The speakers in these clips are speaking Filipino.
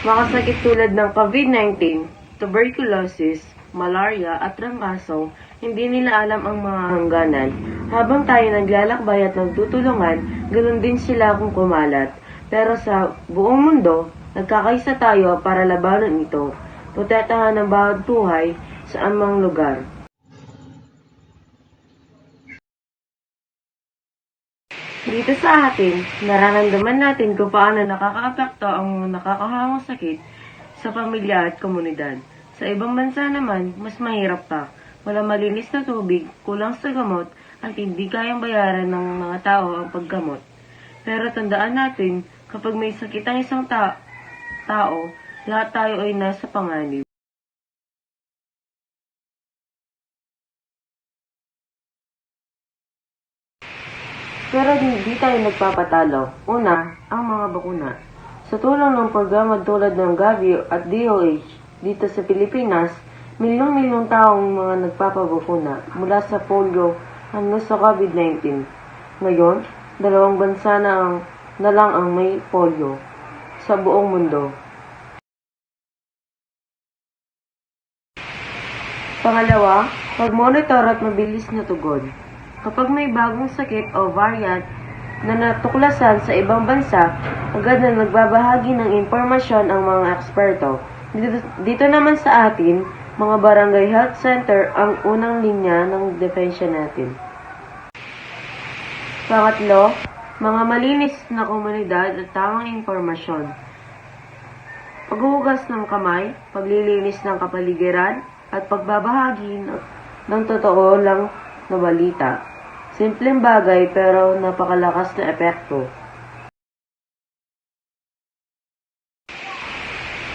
Mga sakit tulad ng COVID-19, tuberculosis, malaria at trangkaso, hindi nila alam ang mga hangganan. Habang tayo naglalakbay at nagtutulungan, ganoon din sila kung kumalat. Pero sa buong mundo, nagkakaisa tayo para labanan ito. Protektahan ang bawat buhay sa amang lugar. Dito sa atin, nararamdaman natin kung paano nakakaapekto ang mga nakakahawang sakit sa pamilya at komunidad. Sa ibang bansa naman, mas mahirap pa. Walang malinis na tubig, kulang sa gamot, at hindi kayang bayaran ng mga tao ang paggamot. Pero tandaan natin, kapag may sakit ang isang tao, lahat tayo ay nasa panganib. Pero hindi tayo nagpapatalo. Una, ang mga bakuna. Sa tulong ng programa tulad ng Gavi at DOH dito sa Pilipinas, milyong-milyong taong mga nagpapabakuna mula sa polio hanggang sa COVID-19. Ngayon, 2 bansa na lang ang may polio sa buong mundo. Pangalawa, pag-monitor at mabilis na tugon. Kapag may bagong sakit o variant na natuklasan sa ibang bansa, agad na nagbabahagi ng impormasyon ang mga eksperto. Dito naman sa atin, mga barangay health center ang unang linya ng depensya natin. Pangatlo, mga malinis na komunidad at tamang impormasyon. Paghuhugas ng kamay, paglilinis ng kapaligiran, at pagbabahagi ng totoo lang na balita. Simpleng bagay pero napakalakas na epekto.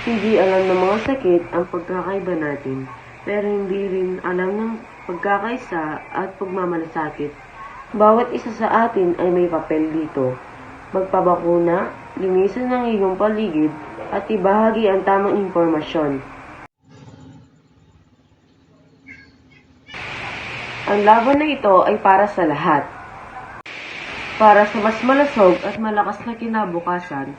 Hindi alam ng mga sakit ang pagkakaiba natin, pero hindi rin alam ng pagkakaisa at pagmamalasakit. Bawat isa sa atin ay may papel dito. Magpabakuna, linisan ng iyong paligid, at ibahagi ang tamang impormasyon. Ang laban na ito ay para sa lahat. Para sa mas malusog at malakas na kinabukasan,